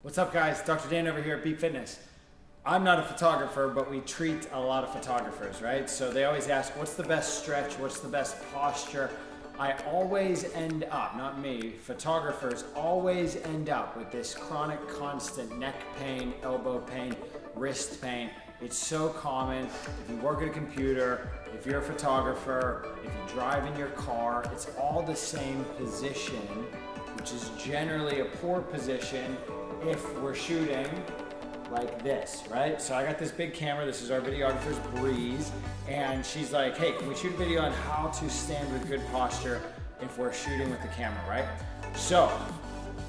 What's up, guys? Dr. Dan over here at Beat Fitness. I'm not a photographer, but we treat a lot of photographers, right? So they always ask, what's the best stretch? What's the best posture? I always end up, not me, photographers always end up with this chronic, constant neck pain, elbow pain, wrist pain. It's so common. If you work at a computer, if you're a photographer, if you drive in your car, it's all the same position, which is generally a poor position if we're shooting like this, right? So I got this big camera. This is our videographer's Breeze, and she's like, hey, can we shoot a video on how to stand with good posture if we're shooting with the camera, right? So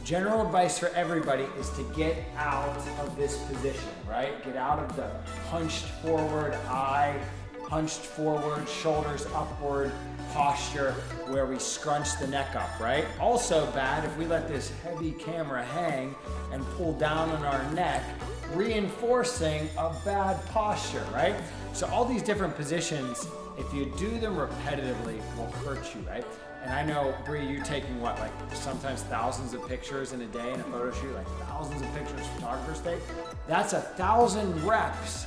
general advice for everybody is to get out of this position, right? Get out of the hunched forward eye, hunched forward, shoulders upward posture where we scrunch the neck up, right? Also bad if we let this heavy camera hang and pull down on our neck, reinforcing a bad posture, right? So all these different positions, if you do them repetitively, will hurt you, right? And I know, Bree, you taking what, like sometimes thousands of pictures in a day in a photo shoot, like thousands of pictures photographers take. That's 1,000 reps.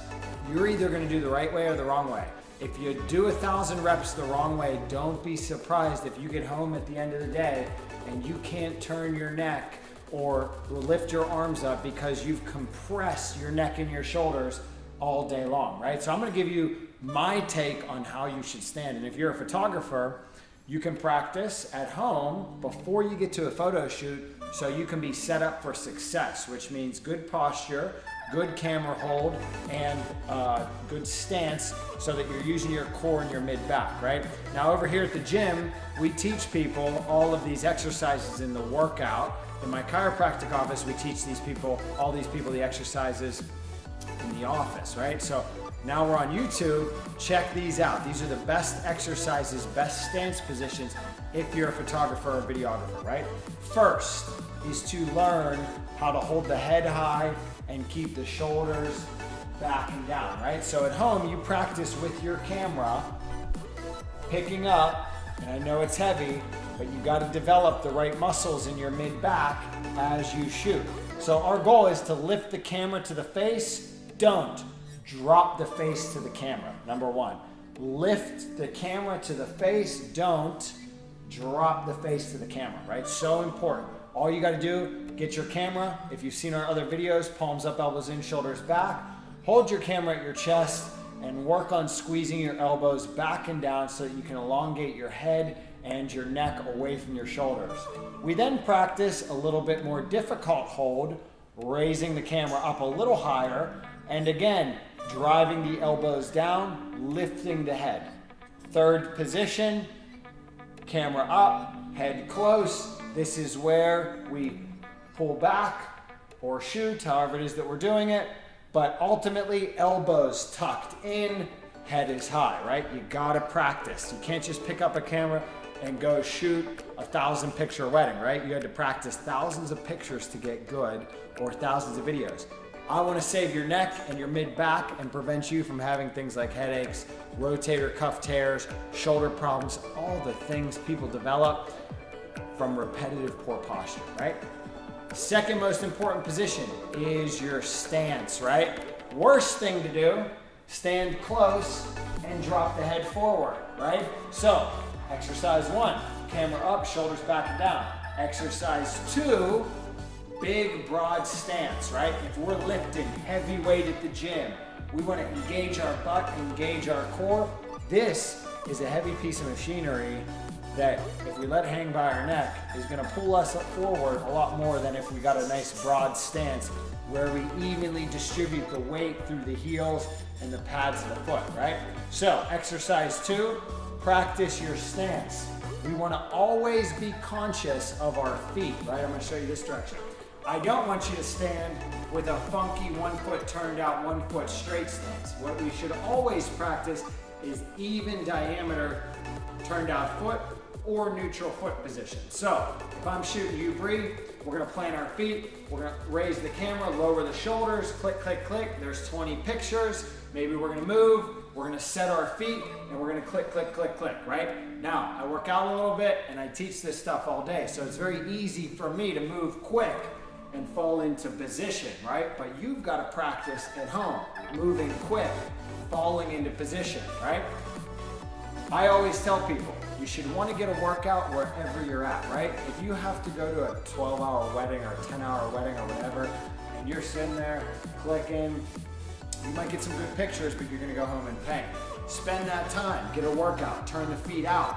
You're either gonna do the right way or the wrong way. If you do 1,000 reps the wrong way, don't be surprised if you get home at the end of the day and you can't turn your neck or lift your arms up because you've compressed your neck and your shoulders all day long, right? So I'm gonna give you my take on how you should stand. And if you're a photographer, you can practice at home before you get to a photo shoot so you can be set up for success, which means good posture, good camera hold, and good stance so that you're using your core and your mid-back, right? Now over here at the gym, we teach people all of these exercises in the workout. In my chiropractic office, we teach all these people the exercises in the office, right? So now we're on YouTube, check these out. These are the best exercises, best stance positions if you're a photographer or videographer, right? First is to learn how to hold the head high and keep the shoulders back and down, right? So at home, you practice with your camera, picking up, and I know it's heavy, but you gotta develop the right muscles in your mid-back as you shoot. So our goal is to lift the camera to the face. Don't drop the face to the camera, number one. Lift the camera to the face. Don't drop the face to the camera, right? So important. All you gotta do, get your camera. If you've seen our other videos, palms up, elbows in, shoulders back. Hold your camera at your chest and work on squeezing your elbows back and down so that you can elongate your head and your neck away from your shoulders. We then practice a little bit more difficult hold, raising the camera up a little higher, and again, driving the elbows down, lifting the head. Third position, camera up, head close. This is where we pull back or shoot, however it is that we're doing it, but ultimately elbows tucked in, head is high, right? You gotta practice. You can't just pick up a camera and go shoot 1,000 picture wedding, right? You had to practice thousands of pictures to get good, or thousands of videos. I wanna save your neck and your mid-back and prevent you from having things like headaches, rotator cuff tears, shoulder problems, all the things people develop from repetitive poor posture, right? The second most important position is your stance, right? Worst thing to do, stand close and drop the head forward, right? So, exercise 1, camera up, shoulders back and down. Exercise 2, big broad stance, right? If we're lifting heavy weight at the gym, we want to engage our butt, engage our core. This is a heavy piece of machinery that if we let hang by our neck is going to pull us up forward a lot more than if we got a nice broad stance where we evenly distribute the weight through the heels and the pads of the foot, right? So exercise 2, practice your stance. We want to always be conscious of our feet, right? I'm going to show you this direction. I don't want you to stand with a funky 1 foot turned out, 1 foot straight stance. What we should always practice is even diameter turned out foot or neutral foot position. So if I'm shooting you, Bree, we're gonna plant our feet, we're gonna raise the camera, lower the shoulders, click, click, click. There's 20 pictures. Maybe we're gonna move, we're gonna set our feet, and we're gonna click, click, click, click, right? Now, I work out a little bit and I teach this stuff all day, so it's very easy for me to move quick and fall into position, right? But you've got to practice at home, moving quick, falling into position, right? I always tell people, you should want to get a workout wherever you're at, right? If you have to go to a 12-hour wedding or a 10-hour wedding or whatever, and you're sitting there clicking, you might get some good pictures, but you're gonna go home in pain. Spend that time, get a workout, turn the feet out.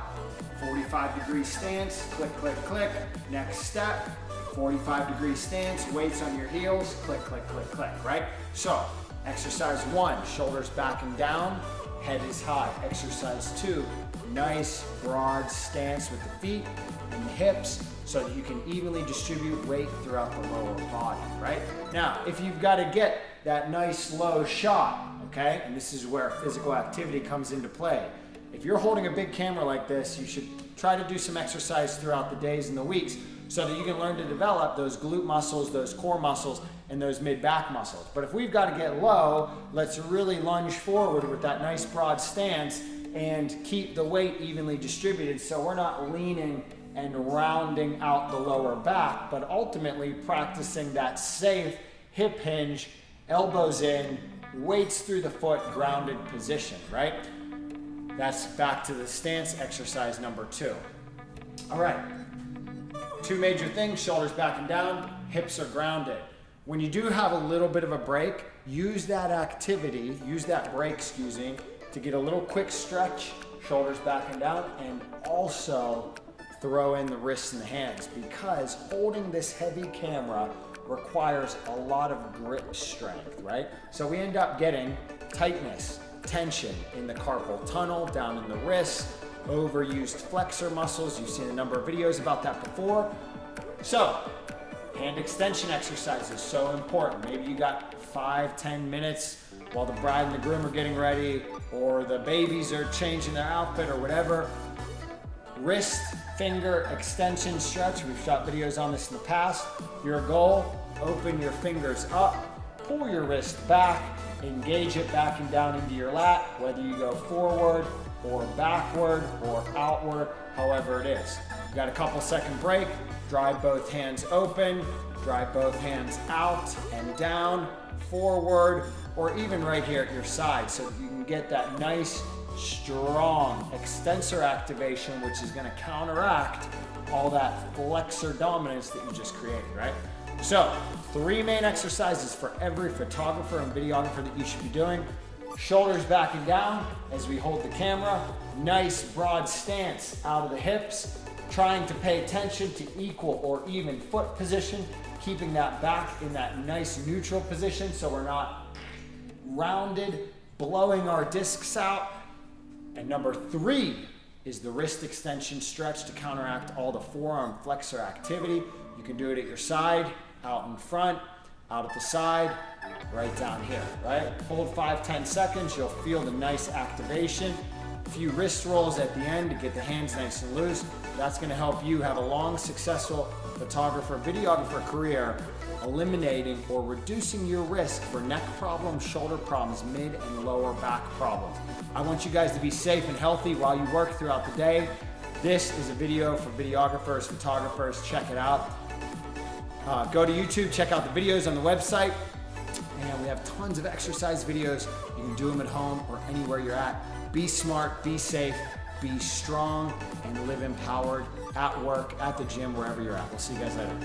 45-degree stance, click, click, click. Next step, 45-degree stance, weights on your heels, click, click, click, click, right? So, exercise 1, shoulders back and down, head is high. Exercise 2, nice broad stance with the feet and the hips so that you can evenly distribute weight throughout the lower body, right? Now, if you've got to get that nice low shot, okay, and this is where physical activity comes into play. If you're holding a big camera like this, you should try to do some exercise throughout the days and the weeks so that you can learn to develop those glute muscles, those core muscles, and those mid-back muscles. But if we've got to get low, let's really lunge forward with that nice broad stance and keep the weight evenly distributed so we're not leaning and rounding out the lower back, but ultimately practicing that safe hip hinge, elbows in, weights through the foot, grounded position, right? That's back to the stance exercise number 2. All right, 2 major things, shoulders back and down, hips are grounded. When you do have a little bit of a break, use that activity, use that break, to get a little quick stretch, shoulders back and down, and also throw in the wrists and the hands, because holding this heavy camera requires a lot of grip strength, right? So we end up getting tightness, tension in the carpal tunnel, down in the wrists, overused flexor muscles. You've seen a number of videos about that before. So, hand extension exercise is so important. Maybe you got 5-10 minutes while the bride and the groom are getting ready, or the babies are changing their outfit or whatever. Wrist, finger extension stretch. We've shot videos on this in the past. Your goal, open your fingers up, pull your wrist back, engage it back and down into your lat, whether you go forward or backward or outward, however it is. You got a couple second break, drive both hands open, drive both hands out and down, forward, or even right here at your side so that you can get that nice, strong extensor activation, which is going to counteract all that flexor dominance that you just created, right? So, 3 main exercises for every photographer and videographer that you should be doing. Shoulders back and down as we hold the camera. Nice broad stance out of the hips. Trying to pay attention to equal or even foot position. Keeping that back in that nice neutral position so we're not rounded, blowing our discs out. And number 3 is the wrist extension stretch to counteract all the forearm flexor activity. You can do it at your side, out in front, out at the side, right down here, right? Hold 5-10 seconds, you'll feel the nice activation. A few wrist rolls at the end to get the hands nice and loose. That's gonna help you have a long, successful photographer, videographer career, eliminating or reducing your risk for neck problems, shoulder problems, mid and lower back problems. I want you guys to be safe and healthy while you work throughout the day. This is a video for videographers, photographers, check it out. Go to YouTube, check out the videos on the website, and we have tons of exercise videos. You can do them at home or anywhere you're at. Be smart, be safe, be strong, and live empowered at work, at the gym, wherever you're at. We'll see you guys later.